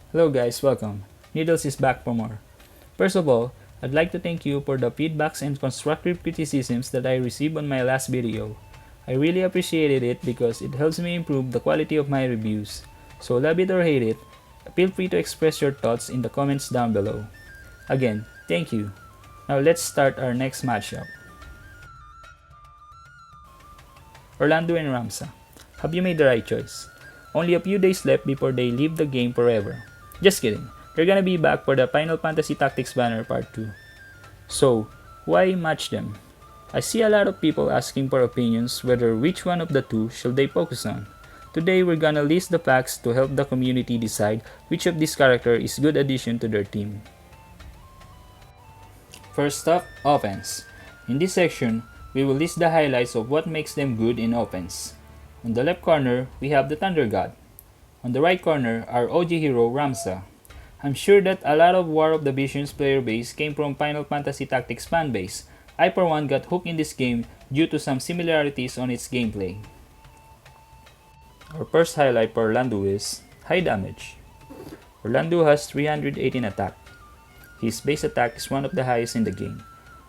Hello guys, welcome. Needles is back for more. First of all, I'd like to thank you for the feedbacks and constructive criticisms that I received on my last video. I really appreciated it because it helps me improve the quality of my reviews. So love it or hate it, feel free to express your thoughts in the comments down below. Again, thank you. Now let's start our next matchup. Orlandeau and Ramza. Have you made the right choice? Only a few days left before they leave the game forever. Just kidding. They're gonna be back for the Final Fantasy Tactics Banner Part 2. So, why match them? I see a lot of people asking for opinions whether which one of the two should they focus on. Today we're gonna list the facts to help the community decide which of these characters is good addition to their team. First up, offense. In this section, we will list the highlights of what makes them good in offense. On the left corner, we have the Thunder God. On the right corner, our OG hero Ramza. I'm sure that a lot of War of the Visions player base came from Final Fantasy Tactics fanbase. I for one got hooked in this game due to some similarities on its gameplay. Our first highlight for Orlandeau is high damage. Orlandeau has 318 attack. His base attack is one of the highest in the game.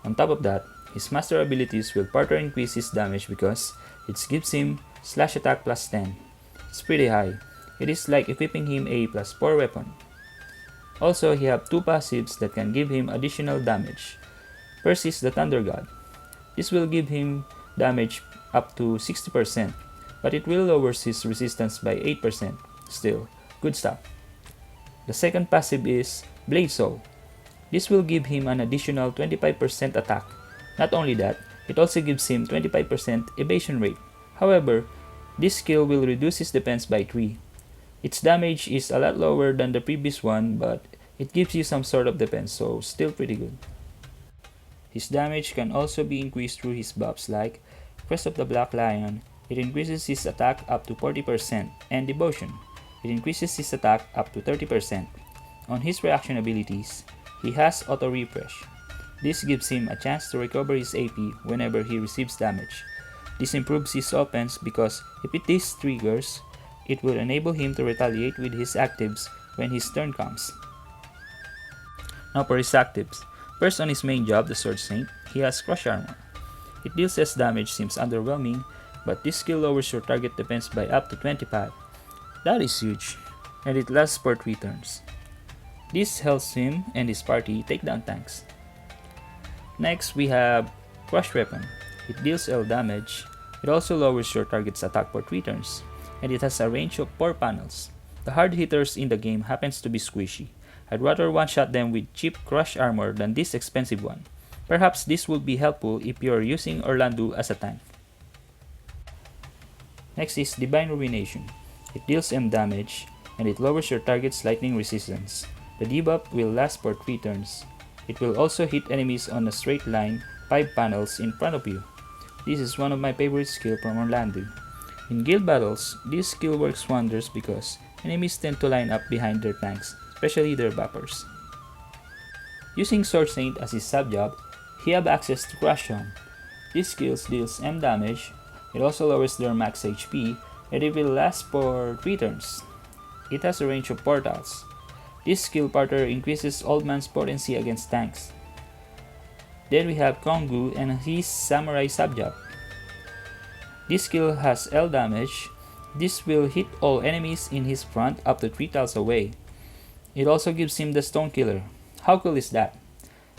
On top of that, his master abilities will further increase his damage because it gives him slash attack plus 10. It's pretty high. It is like equipping him a plus 4 weapon. Also, he have two passives that can give him additional damage. First is the Thunder God. This will give him damage up to 60%, but it will lower his resistance by 8%. Still, good stuff. The second passive is Blade Soul. This will give him an additional 25% attack. Not only that, it also gives him 25% evasion rate. However, this skill will reduce his defense by 3. Its damage is a lot lower than the previous one, but it gives you some sort of defense, so still pretty good. His damage can also be increased through his buffs like Crest of the Black Lion. It increases his attack up to 40%, and Devotion. It increases his attack up to 30%. On his reaction abilities, he has Auto Refresh. This gives him a chance to recover his AP whenever he receives damage. This improves his offense because if it is triggers, it will enable him to retaliate with his actives when his turn comes. Now for his actives. First, on his main job, the Sword Saint, he has Crush Armor. It deals less damage, seems underwhelming, but this skill lowers your target defense by up to 25. That is huge, and it lasts for 3 turns. This helps him and his party take down tanks. Next, we have Crush Weapon. It deals L damage. It also lowers your target's attack for 3 turns, and it has a range of 4 panels. The hard hitters in the game happens to be squishy. I'd rather one-shot them with cheap Crush Armor than this expensive one. Perhaps this would be helpful if you're using Orlandeau as a tank. Next is Divine Ruination. It deals M damage, and it lowers your target's lightning resistance. The debuff will last for 3 turns. It will also hit enemies on a straight line 5 panels in front of you. This is one of my favorite skills from Orlandeau. In guild battles, this skill works wonders because enemies tend to line up behind their tanks, especially their buffers. Using Sword Saint as his sub-job, he have access to Crush Home. This skill deals M damage, it also lowers their max HP, and it will last for 3 turns. It has a range of portals. This skill further increases Old Man's potency against tanks. Then we have Kongu and his Samurai sub-job. This skill has L damage. This will hit all enemies in his front up to 3 tiles away. It also gives him the Stone Killer. How cool is that?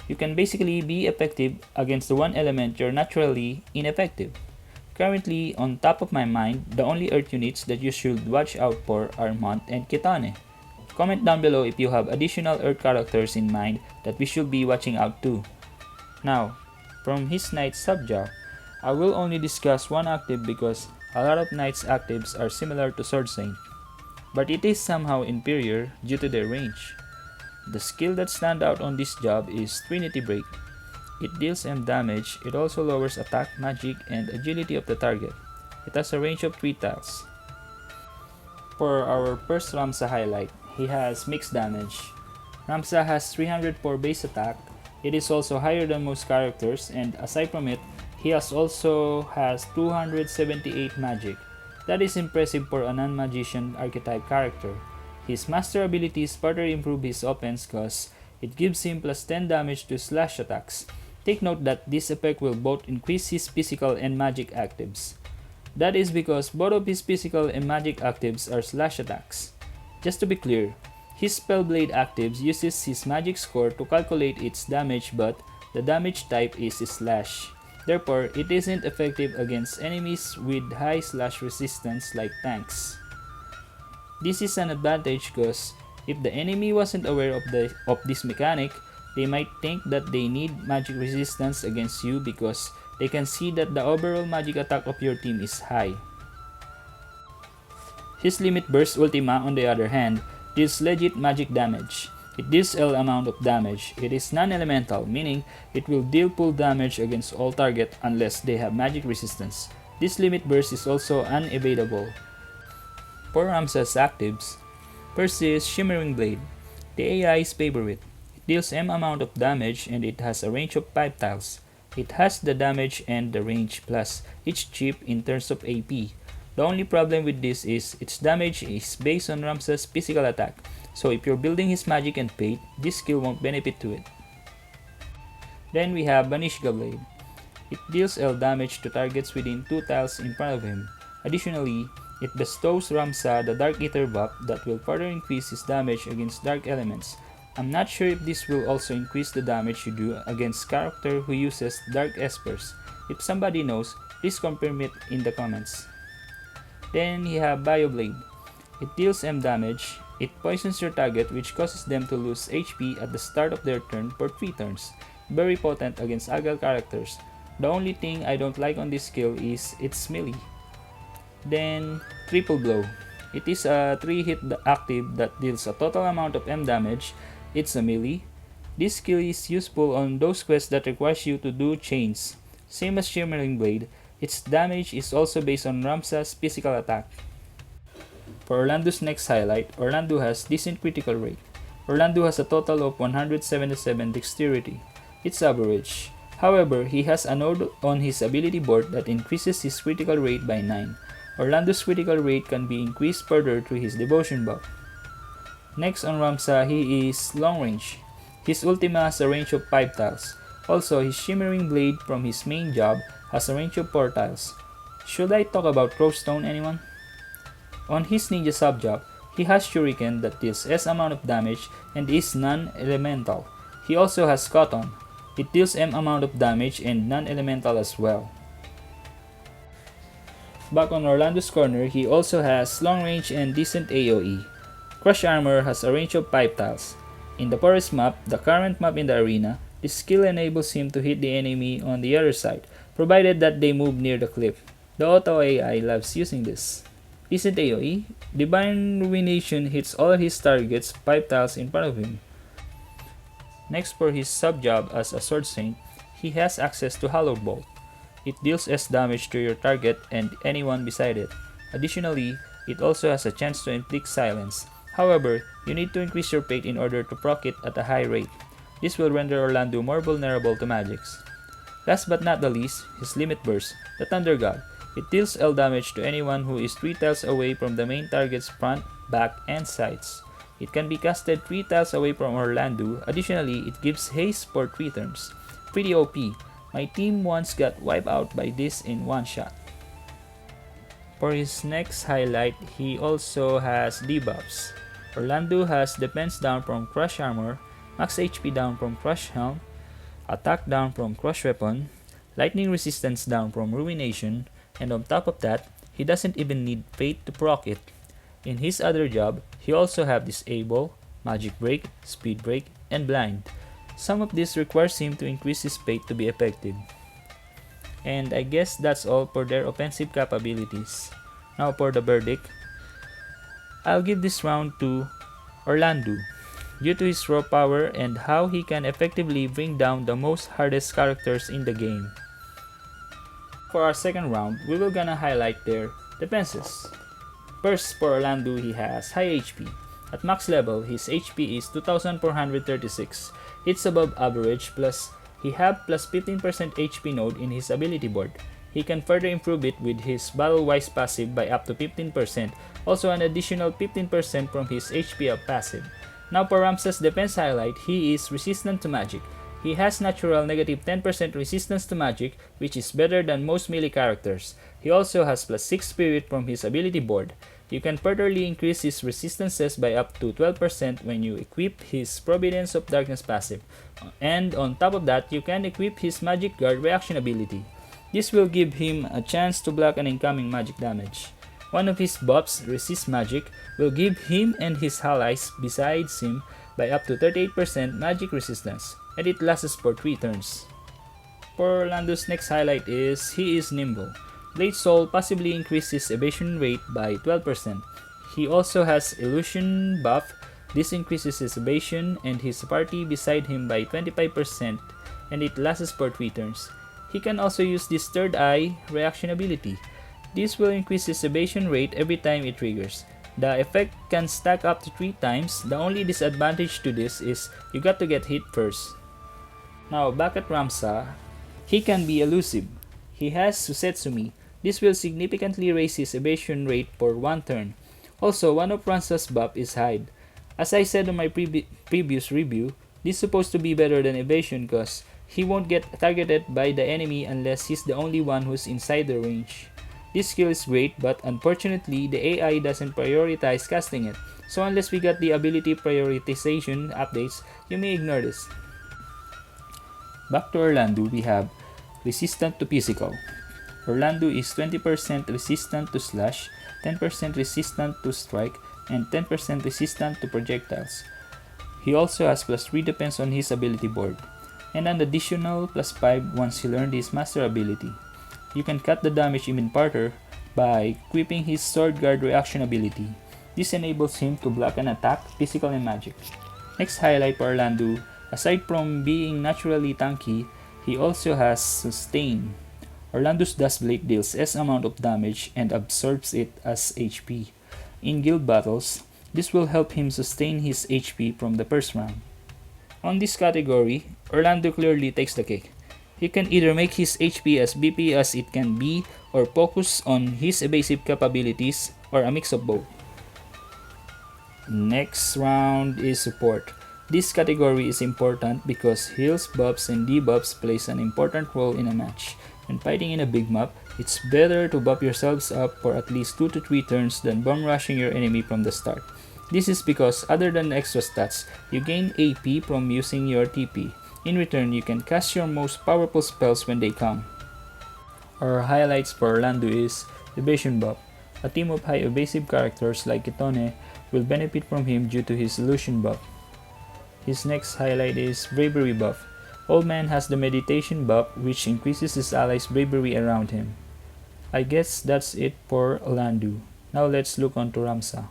You can basically be effective against the one element you're naturally ineffective. Currently, on top of my mind, the only Earth units that you should watch out for are Mont and Kitane. Comment down below if you have additional Earth characters in mind that we should be watching out too. Now, from his Knight sub-job, I will only discuss one active because a lot of Knight's actives are similar to Sword Saint, but it is somehow inferior due to their range. The skill that stands out on this job is Trinity Break. It deals M damage, it also lowers attack, magic, and agility of the target. It has a range of 3 tiles. For our first Ramza highlight, he has mixed damage. Ramza has 304 base attack. It is also higher than most characters, and aside from it, he also has 278 magic. That is impressive for a non-magician archetype character. His master abilities further improve his offense cause it gives him plus 10 damage to slash attacks. Take note that this effect will both increase his physical and magic actives. That is because both of his physical and magic actives are slash attacks. Just to be clear, his Spellblade actives uses his magic score to calculate its damage, but the damage type is slash. Therefore, it isn't effective against enemies with high slash resistance like tanks. This is an advantage because if the enemy wasn't aware of this mechanic, they might think that they need magic resistance against you because they can see that the overall magic attack of your team is high. His Limit Burst Ultima, on the other hand, deals legit magic damage. It deals L amount of damage. It is non-elemental, meaning it will deal full damage against all target unless they have magic resistance. This Limit Burst is also unevadable. For Ramza's actives, first is Shimmering Blade. The AI's favorite. It deals M amount of damage and it has a range of 5 tiles. It has the damage and the range plus each chip in terms of AP. The only problem with this is its damage is based on Ramza's physical attack, so if you're building his magic and fate, this skill won't benefit to it. Then we have Banishka Blade. It deals L damage to targets within 2 tiles in front of him. Additionally, it bestows Ramza the Dark Ether buff that will further increase his damage against dark elements. I'm not sure if this will also increase the damage you do against character who uses Dark Espers. If somebody knows, please confirm it in the comments. Then you have Bioblade. It deals M damage. It poisons your target which causes them to lose HP at the start of their turn for 3 turns. Very potent against Agile characters. The only thing I don't like on this skill is its melee. Then Triple Blow. It is a 3-hit active that deals a total amount of M damage. It's a melee. This skill is useful on those quests that requires you to do chains. Same as Shimmering Blade, its damage is also based on Ramza's physical attack. For Orlandeau's next highlight, Orlandeau has decent critical rate. Orlandeau has a total of 177 dexterity. It's average. However, he has a node on his ability board that increases his critical rate by 9. Orlandeau's critical rate can be increased further through his devotion buff. Next on Ramza, he is long range. His Ultima has a range of 5 tiles. Also, his Shimmering Blade from his main job has a range of 4 tiles. Should I talk about Crowstone, anyone? On his ninja sub-job, he has Shuriken that deals S amount of damage and is non-elemental. He also has Cotton. It deals M amount of damage and non-elemental as well. Back on Orlandeau's corner, he also has long range and decent AoE. Crush Armor has a range of 5 tiles. In the forest map, the current map in the arena, this skill enables him to hit the enemy on the other side, provided that they move near the cliff. The auto AI loves using this. Decent AoE, Divine Ruination hits all his targets 5 tiles in front of him. Next, for his sub-job as a Sword Saint, he has access to Hollow Bolt. It deals S damage to your target and anyone beside it. Additionally, it also has a chance to inflict silence. However, you need to increase your fate in order to proc it at a high rate. This will render Orlandeau more vulnerable to magics. Last but not the least, his Limit Burst, the Thunder God. It deals L damage to anyone who is 3 tiles away from the main target's front, back, and sides. It can be casted 3 tiles away from Orlandeau. Additionally, it gives haste for 3 turns. Pretty OP. My team once got wiped out by this in one shot. For his next highlight, he also has debuffs. Orlandeau has defense down from Crush Armor, max HP down from Crush Helm, attack down from Crush Weapon, lightning resistance down from Ruination, and on top of that, he doesn't even need Fate to proc it. In his other job, he also have Disable, Magic Break, Speed Break, and Blind. Some of this requires him to increase his fate to be effective. And I guess that's all for their offensive capabilities. Now for the verdict, I'll give this round to Orlandeau, due to his raw power and how he can effectively bring down the most hardest characters in the game. For our second round, we will gonna highlight their defenses. First, for Orlandeau, he has high HP. At max level, his HP is 2436. It's above average, plus he have plus 15% HP node in his ability board. He can further improve it with his Battle-Wise passive by up to 15%, also an additional 15% from his HP up passive. Now for Ramza's defense highlight, he is resistant to magic. He has natural negative 10% resistance to magic, which is better than most melee characters. He also has plus 6 spirit from his ability board. You can furtherly increase his resistances by up to 12% when you equip his Providence of Darkness passive. And on top of that, you can equip his Magic Guard reaction ability. This will give him a chance to block an incoming magic damage. One of his buffs, Resist Magic, will give him and his allies besides him by up to 38% magic resistance, and it lasts for 3 turns. For Orlandeau's next highlight is he is nimble. Blade Soul possibly increases evasion rate by 12%. He also has Illusion buff. This increases his evasion and his party beside him by 25%, and it lasts for 3 turns. He can also use this Third Eye reaction ability. This will increase his evasion rate every time it triggers. The effect can stack up to 3 times. The only disadvantage to this is you got to get hit first. Now back at Ramza, he can be elusive. He has Susetsumi. This will significantly raise his evasion rate for 1 turn. Also, one of Ramza's buff is Hide. As I said on my previous review, this is supposed to be better than evasion because he won't get targeted by the enemy unless he's the only one who's inside the range. This skill is great, but unfortunately the AI doesn't prioritize casting it, so unless we got the ability prioritization updates, you may ignore this. Back to Orlandeau, we have Resistant to Physical. Orlandeau is 20% resistant to slash, 10% resistant to strike, and 10% resistant to projectiles. He also has plus 3 defense on his ability board, and an additional plus 5 once he learned his master ability. You can cut the damage even further by equipping his Sword Guard reaction ability. This enables him to block an attack, physical and magic. Next highlight for Orlandeau, aside from being naturally tanky, he also has Sustain. Orlandeau's Dust Blade deals S amount of damage and absorbs it as HP. In guild battles, this will help him sustain his HP from the first round. On this category, Orlandeau clearly takes the cake. He can either make his HP as BP as it can be or focus on his evasive capabilities or a mix of both. Next round is Support. This category is important because heals, buffs, and debuffs plays an important role in a match. When fighting in a big map, it's better to buff yourselves up for at least 2 to 3 turns than bomb rushing your enemy from the start. This is because other than extra stats, you gain AP from using your TP. In return, you can cast your most powerful spells when they come. Our highlights for Orlandeau is Evasion buff. A team of high evasive characters like Kitone will benefit from him due to his Illusion buff. His next highlight is Bravery buff. Old Man has the Meditation buff, which increases his allies' bravery around him. I guess that's it for Orlandeau. Now let's look on to Ramza.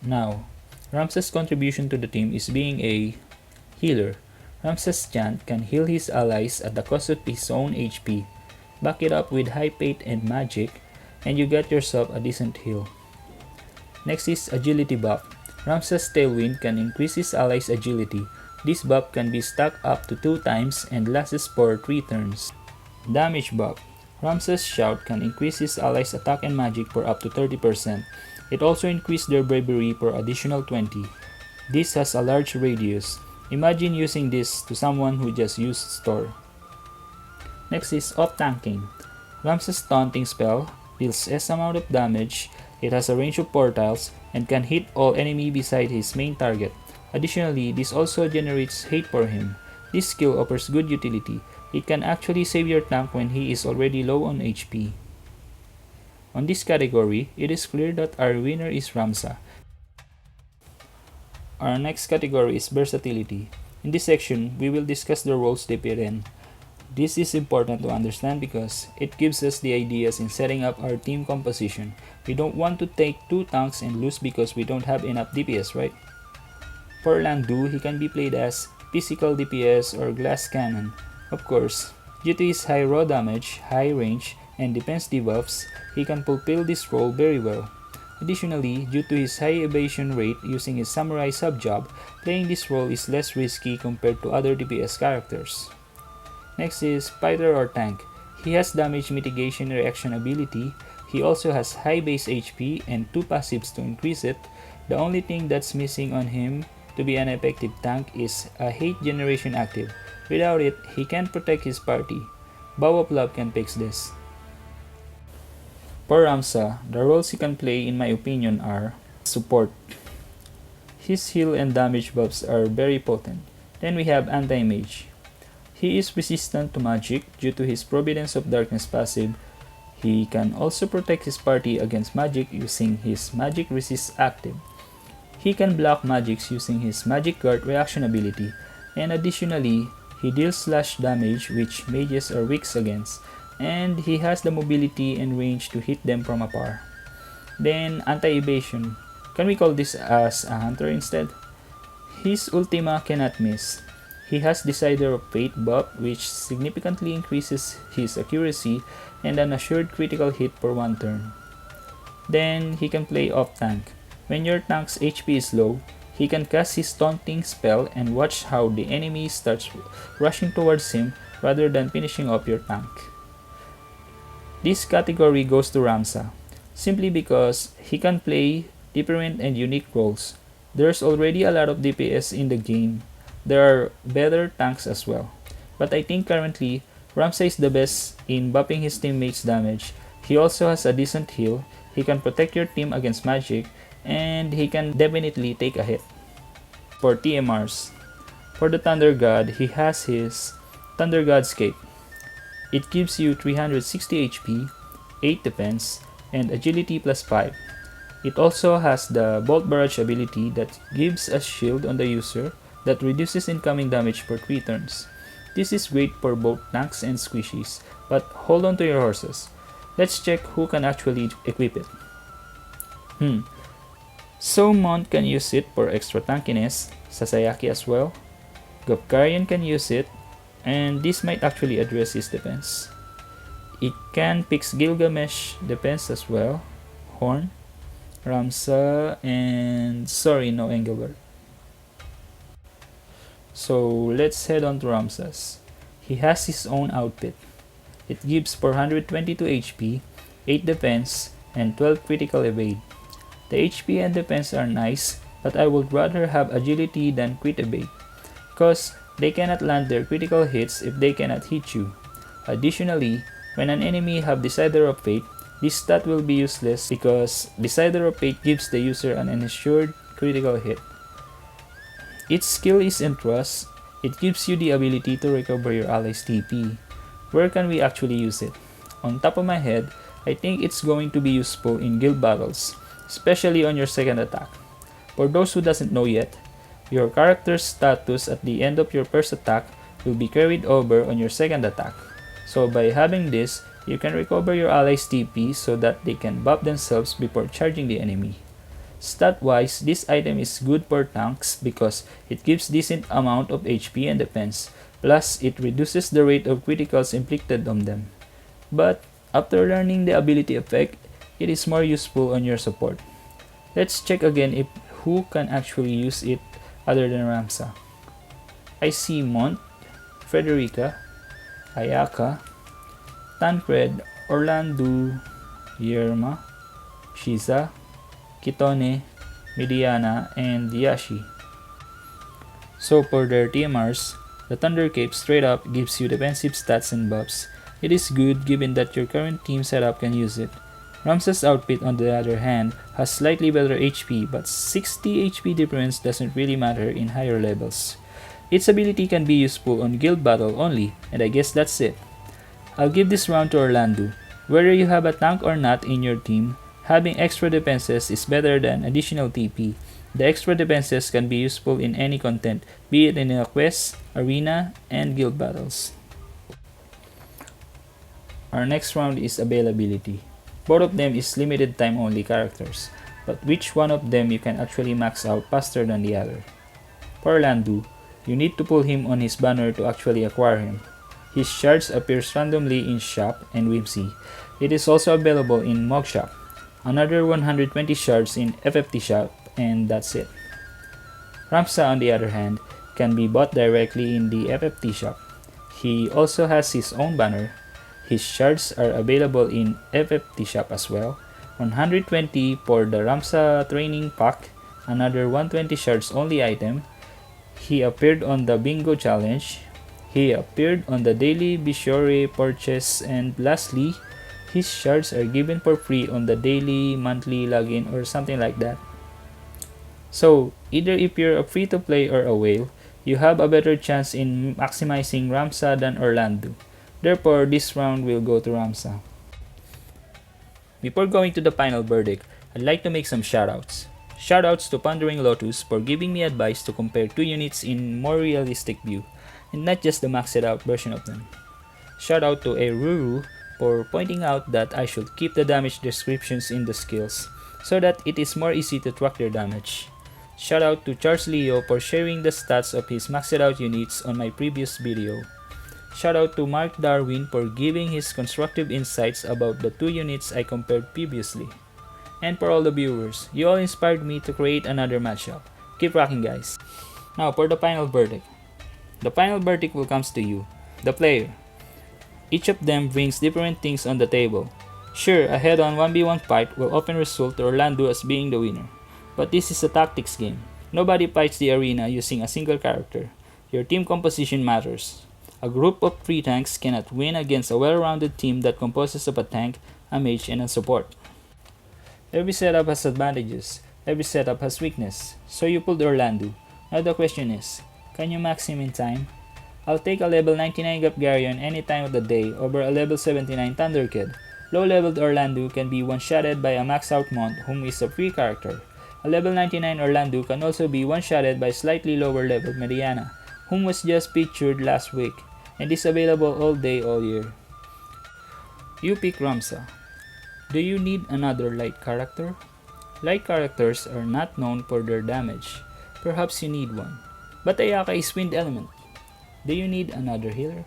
Now, Ramza's contribution to the team is being a healer. Ramza's chant can heal his allies at the cost of his own HP. Back it up with high fate and magic, and you get yourself a decent heal. Next is Agility buff. Ramza's Tailwind can increase his allies' agility. This buff can be stacked up to 2 times and lasts for 3 turns. Damage buff. Ramza's Shout can increase his allies' attack and magic for up to 30%. It also increases their bravery for additional 20. This has a large radius. Imagine using this to someone who just used Store. Next is Off-Tanking. Ramza's Taunting spell deals S amount of damage. It has a range of portals and can hit all enemy beside his main target. Additionally, this also generates hate for him. This skill offers good utility. It can actually save your tank when he is already low on HP. On this category, it is clear that our winner is Ramza. Our next category is Versatility. In this section, we will discuss the roles they fit in. This is important to understand because it gives us the ideas in setting up our team composition. We don't want to take 2 tanks and lose because we don't have enough DPS, right? For Orlandeau, he can be played as Physical DPS or Glass Cannon. Of course, due to his high raw damage, high range, and defense debuffs, he can fulfill this role very well. Additionally, due to his high evasion rate using his Samurai sub-job, playing this role is less risky compared to other DPS characters. Next is Fighter or Tank. He has damage mitigation reaction ability. He also has high base HP and 2 passives to increase it. The only thing that's missing on him to be an effective tank is a hate generation active. Without it, he can't protect his party. Bow of Love can fix this. For Ramza, the roles he can play in my opinion are support. His heal and damage buffs are very potent. Then we have anti-mage. He is resistant to magic due to his Providence of Darkness passive. He can also protect his party against magic using his Magic Resist active. He can block magics using his Magic Guard reaction ability, and additionally, he deals slash damage which mages are weak against, and he has the mobility and range to hit them from afar. Then anti-evasion. Can we call this as a hunter instead? His ultima cannot miss. He has Decider of Fate buff which significantly increases his accuracy and an assured critical hit for one turn. Then he can play off tank. When your tank's HP is low, he can cast his taunting spell and watch how the enemy starts rushing towards him rather than finishing off your tank. This category goes to Ramza, simply because he can play different and unique roles. There's already a lot of DPS in the game. There are better tanks as well. But I think currently, Ramza is the best in buffing his teammates' damage. He also has a decent heal, he can protect your team against magic, and he can definitely take a hit. For TMRs, for the Thunder God, he has his Thunder God's Cape. It gives you 360 HP, 8 defense, and agility plus 5. It also has the Bolt Barrage ability that gives a shield on the user that reduces incoming damage for 3 turns. This is great for both tanks and squishies, but hold on to your horses. Let's check who can actually equip it. So Mont can use it for extra tankiness, Sasayaki as well, Gopkarian can use it, and this might actually address his defense. It can fix Gilgamesh defense as well, Horn, Ramza, and sorry, no Engelbert. So let's head on to Ramza's. He has his own outfit. It gives 422 HP, 8 defense, and 12 critical evade. The HP and defense are nice, but I would rather have agility than crit evade, because they cannot land their critical hits if they cannot hit you. Additionally, when an enemy have Decider of Fate, this stat will be useless because Decider of Fate gives the user an ensured critical hit. Its skill is Entrust. It gives you the ability to recover your allies' TP. Where can we actually use it? On top of my head, I think it's going to be useful in guild battles, especially on your second attack. For those who doesn't know yet, your character's status at the end of your first attack will be carried over on your second attack. So by having this, you can recover your allies' TP so that they can buff themselves before charging the enemy. Stat-wise, this item is good for tanks because it gives decent amount of HP and defense, plus it reduces the rate of criticals inflicted on them. But after learning the ability effect, it is more useful on your support. Let's check again if who can actually use it other than Ramza. I see Mont, Frederica, Ayaka, Tancred, Orlandeau, Yerma, Shiza, Kitone, Midiana, and Yashi. So for their TMRs, the Thunder Cape straight up gives you defensive stats and buffs. It is good given that your current team setup can use it. Ramza's outfit on the other hand has slightly better HP, but 60 HP difference doesn't really matter in higher levels. Its ability can be useful on guild battle only, and I guess that's it. I'll give this round to Orlandeau. Whether you have a tank or not in your team, having extra defenses is better than additional TP. The extra defenses can be useful in any content, be it in a quest, arena, and guild battles. Our next round is availability. Both of them is limited time only characters, but which one of them you can actually max out faster than the other? For Orlandeau, you need to pull him on his banner to actually acquire him. His shards appears randomly in Shop and Whimsy. It is also available in Mog Shop. Another 120 shards in FFT Shop, and that's it. Ramza, on the other hand, can be bought directly in the FFT Shop. He also has his own banner. His shards are available in FFT shop as well. 120 for the Ramza training pack, another 120 shards only item. He appeared on the bingo challenge. He appeared on the daily Bishore purchase, and lastly, his shards are given for free on the daily, monthly login or something like that. So, either if you're a free-to-play or a whale, you have a better chance in maximizing Ramza than Orlandeau. Therefore, this round will go to Ramza. Before going to the final verdict, I'd like to make some shoutouts. Shoutouts to Pondering Lotus for giving me advice to compare two units in more realistic view, and not just the maxed out version of them. Shoutout to Eruru for pointing out that I should keep the damage descriptions in the skills, so that it is more easy to track their damage. Shoutout to Charles Leo for sharing the stats of his maxed out units on my previous video. Shoutout to Mark Darwin for giving his constructive insights about the two units I compared previously. And for all the viewers, you all inspired me to create another matchup. Keep rocking, guys. Now for the final verdict. The final verdict will come to you, the player. Each of them brings different things on the table. Sure, a head-on 1v1 fight will often result to Orlandeau as being the winner. But this is a tactics game. Nobody fights the arena using a single character. Your team composition matters. A group of 3 tanks cannot win against a well-rounded team that composes of a tank, a mage, and a support. Every setup has advantages. Every setup has weakness. So you pulled Orlandeau. Now the question is, can you max him in time? I'll take a level 99 Gapgarion any time of the day over a level 79 Thunder Kid. Low-leveled Orlandeau can be one-shotted by a max-out Mont whom is a free character. A level 99 Orlandeau can also be one-shotted by slightly lower-leveled Mediana, whom was just featured last week, and is available all day, all year. You pick Ramza. Do you need another light character? Light characters are not known for their damage. Perhaps you need one. But Ayaka is wind element. Do you need another healer?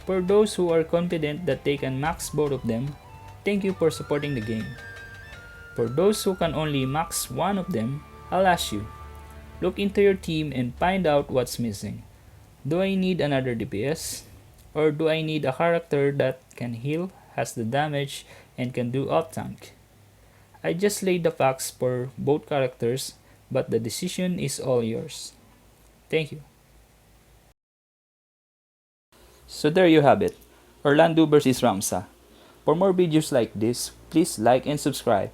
For those who are confident that they can max both of them, thank you for supporting the game. For those who can only max one of them, I'll ask you, look into your team and find out what's missing. Do I need another DPS? Or do I need a character that can heal, has the damage, and can do off-tank? I just laid the facts for both characters, but the decision is all yours. Thank you. So there you have it, Orlandeau vs Ramza. For more videos like this, please like and subscribe.